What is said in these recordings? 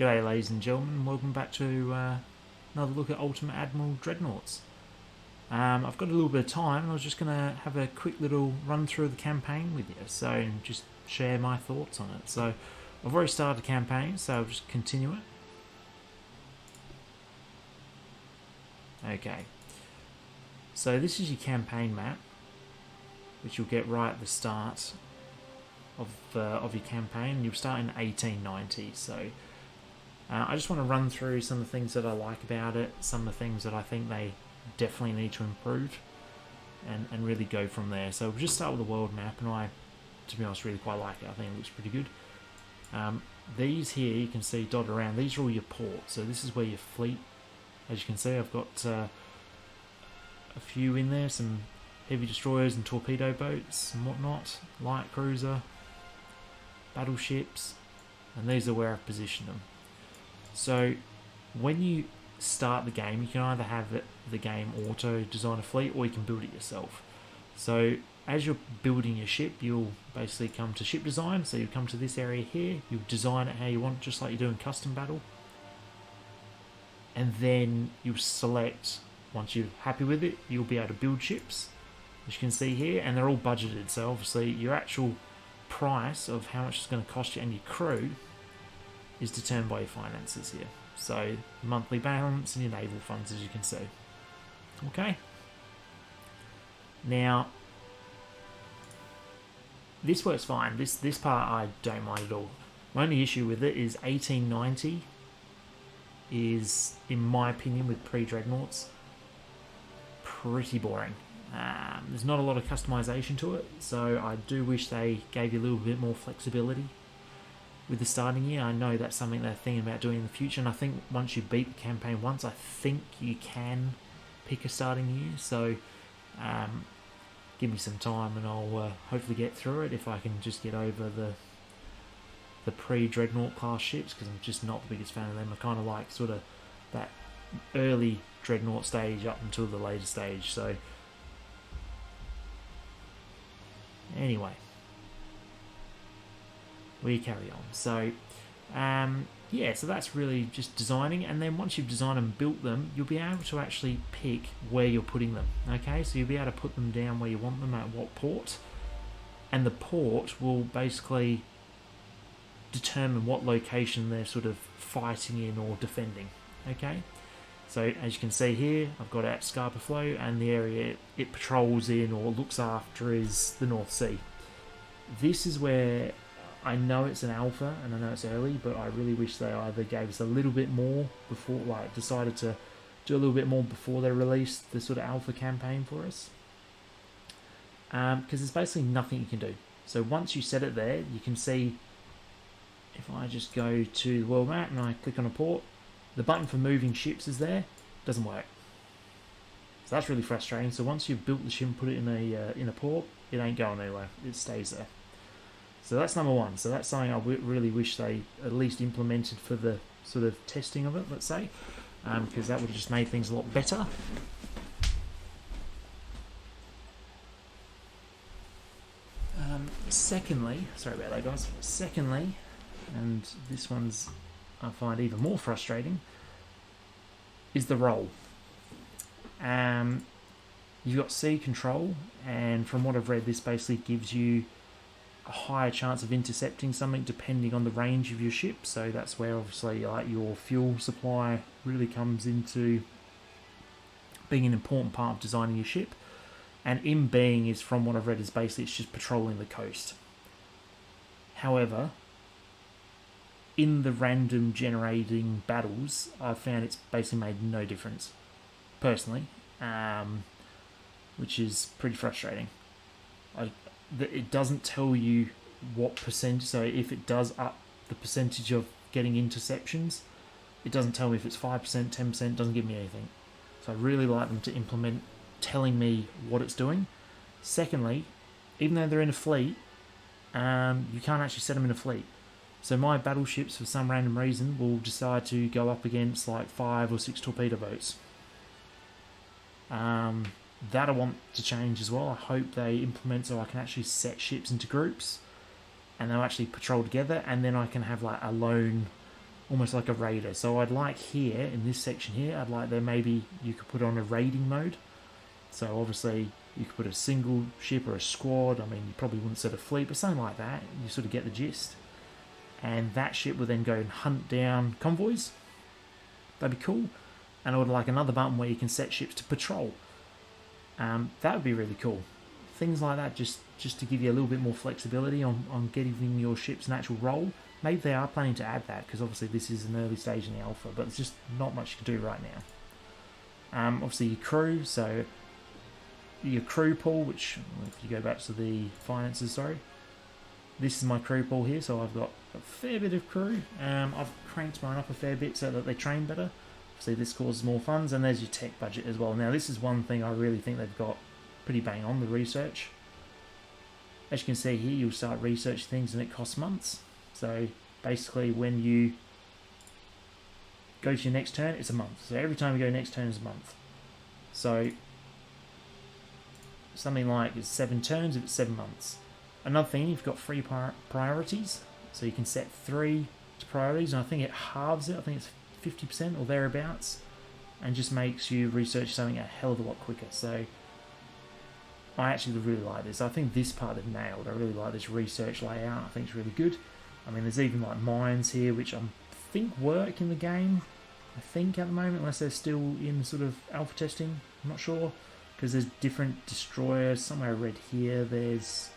G'day ladies and gentlemen, welcome back to another look at Ultimate Admiral Dreadnoughts. I've got a little bit of time and I was just going to have a quick little run through the campaign with you, so just share my thoughts on it. So I've already started the campaign, so I'll just continue it. Okay, so this is your campaign map, which you'll get right at the start of your campaign. You'll start in 1890, so I just want to run through some of the things that I like about it, some of the things that I think they definitely need to improve, and really go from there. So we'll just start with the world map, and I, to be honest, really quite like it. I think it looks pretty good. These here, you can see dotted around, these are all your ports. So this is where your fleet, as you can see, I've got a few in there, some heavy destroyers and torpedo boats and whatnot, light cruiser, battleships, and these are where I've positioned them. So when you start the game, you can either have the game auto design a fleet, or you can build it yourself. So as you're building your ship, you'll basically come to ship design. So you come to this area here, you'll design it how you want, just like you do in custom battle, and then you'll select, once you're happy with it, you'll be able to build ships, as you can see here, and they're all budgeted. So obviously your actual price of how much it's going to cost you and your crew is determined by your finances here. So monthly balance and your naval funds, as you can see. Okay. Now, this works fine. This part I don't mind at all. My only issue with it is 1890 is, in my opinion, with pre-dreadnoughts, pretty boring. There's not a lot of customization to it, so I do wish they gave you a little bit more flexibility with the starting year. I know that's something they're thinking about doing in the future, and I think once you beat the campaign once, I think you can pick a starting year. So give me some time and I'll hopefully get through it if I can just get over the pre-dreadnought class ships, because I'm just not the biggest fan of them. I kind of like sort of that early dreadnought stage up until the later stage. So anyway, we carry on. So yeah, so that's really just designing, and then once you've designed and built them, you'll be able to actually pick where you're putting them. Okay, so you'll be able to put them down where you want them, at what port, and the port will basically determine what location they're sort of fighting in or defending. Okay, so as you can see here, I've got at Scapa Flow, and the area it patrols in or looks after is the North Sea. This is where I know it's an alpha and I know it's early, but I really wish they either gave us a little bit more before, like decided to do a little bit more before they released the sort of alpha campaign for us. Because there's basically nothing you can do. So once you set it there, you can see, if I just go to the world map and I click on a port, the button for moving ships is there, doesn't work. So that's really frustrating. So once you've built the ship and put it in a port, it ain't going anywhere, it stays there. So that's number one. So that's something I really wish they at least implemented for the sort of testing of it, let's say, because that would have just made things a lot better. Secondly, sorry about that, guys. Secondly, and this one's I find even more frustrating, is the roll. You've got sea control, and from what I've read, this basically gives you a higher chance of intercepting something depending on the range of your ship. So that's where obviously like your fuel supply really comes into being an important part of designing your ship. And in being is, from what I've read, is basically it's just patrolling the coast. However, in the random generating battles, I've found it's basically made no difference, personally, which is pretty frustrating. It doesn't tell you what percentage, so if it does up the percentage of getting interceptions, it doesn't tell me if it's 5%, 10%, doesn't give me anything. So I really like them to implement telling me what it's doing. Secondly, even though they're in a fleet, you can't actually set them in a fleet. So my battleships, for some random reason, will decide to go up against like 5 or 6 torpedo boats. That I want to change as well. I hope they implement so I can actually set ships into groups and they'll actually patrol together, and then I can have like a lone almost like a raider. So I'd like here, in this section here, I'd like there maybe you could put on a raiding mode. So obviously you could put a single ship or a squad. I mean, you probably wouldn't set a fleet, but something like that. You sort of get the gist. And that ship would then go and hunt down convoys. That'd be cool. And I would like another button where you can set ships to patrol. That would be really cool. Things like that, just to give you a little bit more flexibility on getting your ship's natural role. Maybe they are planning to add that, because obviously this is an early stage in the alpha, but there's just not much you can do right now. Obviously your crew, so your crew pool, which if you go back to the finances, sorry, this is my crew pool here, so I've got a fair bit of crew. I've cranked mine up a fair bit so that they train better. See, this causes more funds, and there's your tech budget as well. Now, this is one thing I really think they've got pretty bang on, the research. As you can see here, you'll start researching things and it costs months. So basically when you go to your next turn, it's a month. So every time you go next turn is a month. So something like it's 7 turns if it's 7 months. Another thing, you've got 3 priorities. So you can set 3 to priorities, and I think it halves it. I think it's 50% or thereabouts, and just makes you research something a hell of a lot quicker. So I actually really like this. I think this part they've nailed. I really like this research layout. I think it's really good. I mean, there's even like mines here, which I think work in the game. I think at the moment, unless they're still in sort of alpha testing. I'm not sure, because there's different destroyers. Somewhere I read here, there's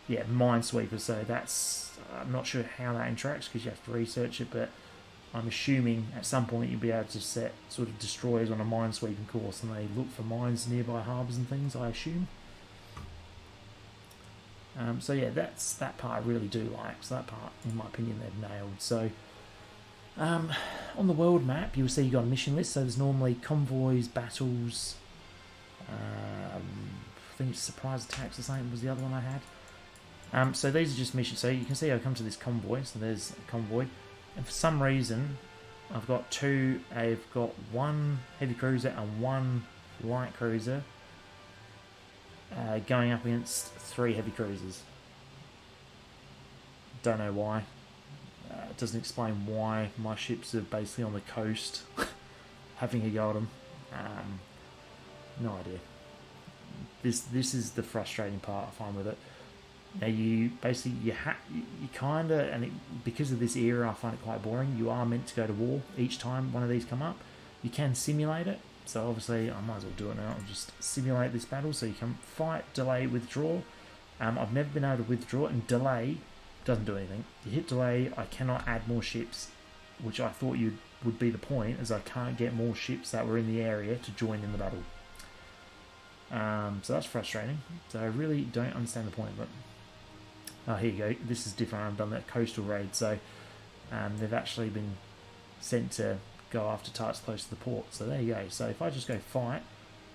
Minesweeper. So that's, I'm not sure how that interacts because you have to research it, but I'm assuming at some point you'll be able to set sort of destroyers on a minesweeping course, and they look for mines nearby harbours and things, I assume. So yeah, that part I really do like. So that part, in my opinion, they've nailed. So on the world map, you'll see you've got a mission list. So there's normally convoys, battles, I think it's surprise attacks or something was the other one I had. So these are just missions. So you can see I come to this convoy. So there's a convoy. And for some reason, I've got 1 heavy cruiser and 1 light cruiser going up against 3 heavy cruisers. Don't know why. It doesn't explain why my ships are basically on the coast having a go at them. No idea. This is the frustrating part I find with it. Now you basically you kind of, and because of this era I find it quite boring. You are meant to go to war each time one of these come up. You can simulate it, so obviously I might as well do it now. I'll just simulate this battle. So you can fight, delay, withdraw. I've never been able to withdraw, and delay doesn't do anything. You hit delay, I cannot add more ships, which I thought would be the point, as I can't get more ships that were in the area to join in the battle. So that's frustrating. So I really don't understand the point, but oh, here you go. This is different. I've done that coastal raid, so they've actually been sent to go after targets close to the port. So there you go. So if I just go fight,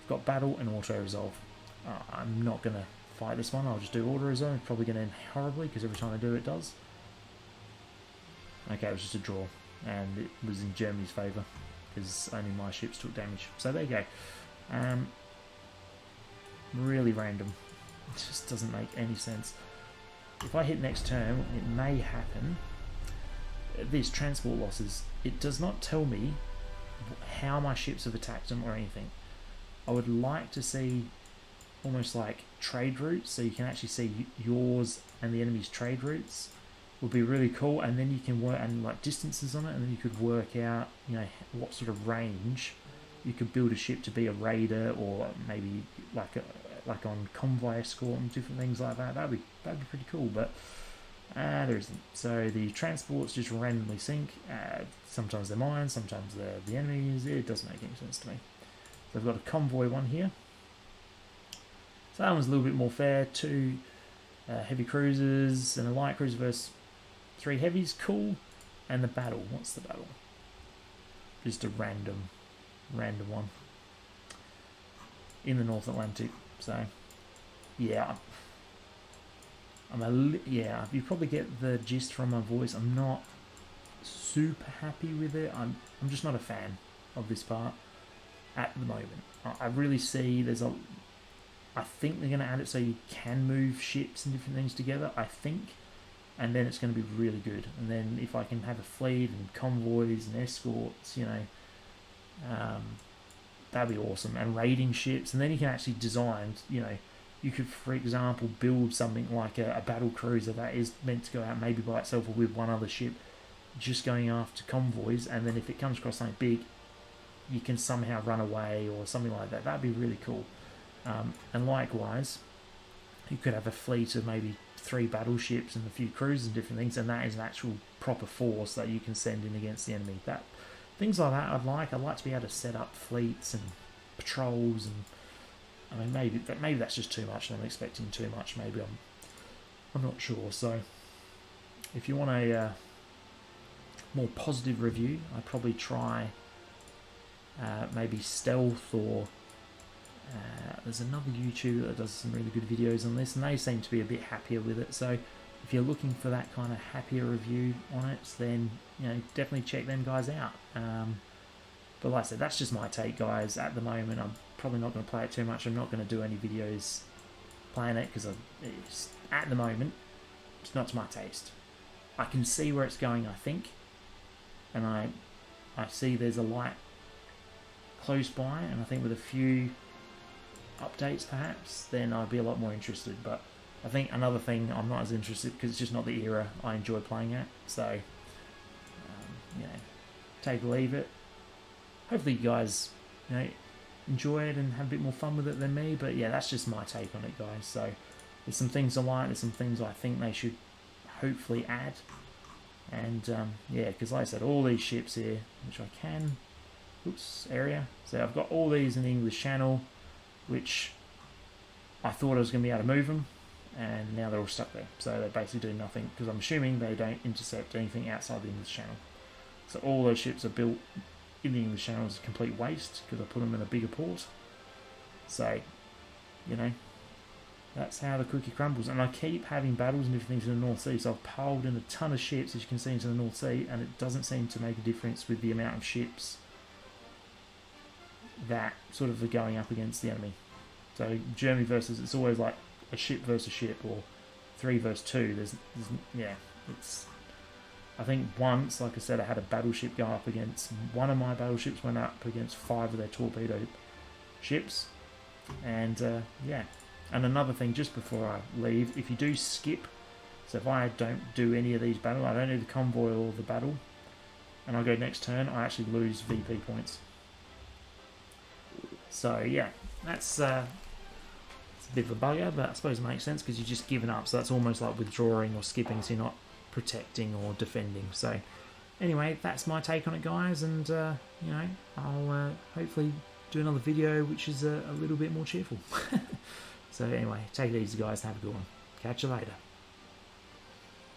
I've got battle and auto resolve. I'm not going to fight this one. I'll just do auto resolve. It's probably going to end horribly because every time I do it does. Okay, it was just a draw, and it was in Germany's favour because only my ships took damage. So there you go. Really random. It just doesn't make any sense. If I hit next turn, it may happen. These transport losses, it does not tell me how my ships have attacked them or anything. I would like to see almost like trade routes, so you can actually see yours and the enemy's trade routes. Would be really cool, and then you can work and like distances on it, and then you could work out, you know, what sort of range you could build a ship to be a raider, or maybe like on convoy escort and different things like that. That'd be pretty cool, but there isn't. So the transports just randomly sink. Sometimes they're mine, sometimes they're the enemies. It doesn't make any sense to me. So I've got a convoy one here. So that one's a little bit more fair. 2 heavy cruisers and a light cruiser versus 3 heavies. Cool. And the battle. What's the battle? Just a random one in the North Atlantic. So yeah, you probably get the gist from my voice. I'm not super happy with it. I'm just not a fan of this part at the moment. I really see I think they're going to add it so you can move ships and different things together, I think. and then it's going to be really good. And then if I can have a fleet and convoys and escorts, you know, that'd be awesome. And raiding ships, and then you can actually design, you know, you could, for example, build something like a battle cruiser that is meant to go out maybe by itself or with one other ship, just going after convoys, and then if it comes across something big, you can somehow run away or something like that. That'd be really cool. And likewise, you could have a fleet of maybe 3 battleships and a few cruisers and different things, and that is an actual proper force that you can send in against the enemy. That things like that I'd like to be able to set up fleets and patrols, and I mean maybe that's just too much and I'm expecting too much. Maybe I'm not sure. So if you want a more positive review, I'd probably try maybe stealth, or there's another YouTuber that does some really good videos on this, and they seem to be a bit happier with it. So if you're looking for that kind of happier review on it, then you know, definitely check them guys out. But like I said, that's just my take, guys. At the moment, I'm probably not going to play it too much. I'm not going to do any videos playing it because at the moment it's not to my taste. I can see where it's going, I think, and I see there's a light close by, and I think with a few updates perhaps, then I'd be a lot more interested. But I think another thing, I'm not as interested because it's just not the era I enjoy playing at. So you know, take or leave it. Hopefully you guys, you know, enjoy it and have a bit more fun with it than me. But yeah, that's just my take on it, guys. So there's some things I like, there's some things I think they should hopefully add. And yeah, because like I said, all these ships here, which I can, area. So I've got all these in the English Channel, which I thought I was going to be able to move them, and now they're all stuck there. So they basically do nothing, because I'm assuming they don't intercept anything outside the English Channel. So all those ships are built in the English Channel is a complete waste, because I put them in a bigger port. So, you know, that's how the cookie crumbles. And I keep having battles and different things in the North Sea, so I've piled in a ton of ships, as you can see, into the North Sea, and it doesn't seem to make a difference with the amount of ships that sort of are going up against the enemy. So Germany versus, it's always like a ship versus ship, or 3 versus 2. There's yeah, it's, I think once, like I said, I had a battleship go up against, one of my battleships went up against 5 of their torpedo ships. And yeah, and another thing, just before I leave, if you do skip, so if I don't do any of these battles, I don't do the convoy or the battle, and I go next turn, I actually lose VP points. So yeah, it's a bit of a bugger, but I suppose it makes sense because you're just giving up. So that's almost like withdrawing or skipping, so you're not protecting or defending. So anyway, that's my take on it, guys, and you know, I'll hopefully do another video which is a little bit more cheerful. So anyway, take it easy, guys, and have a good one. Catch you later.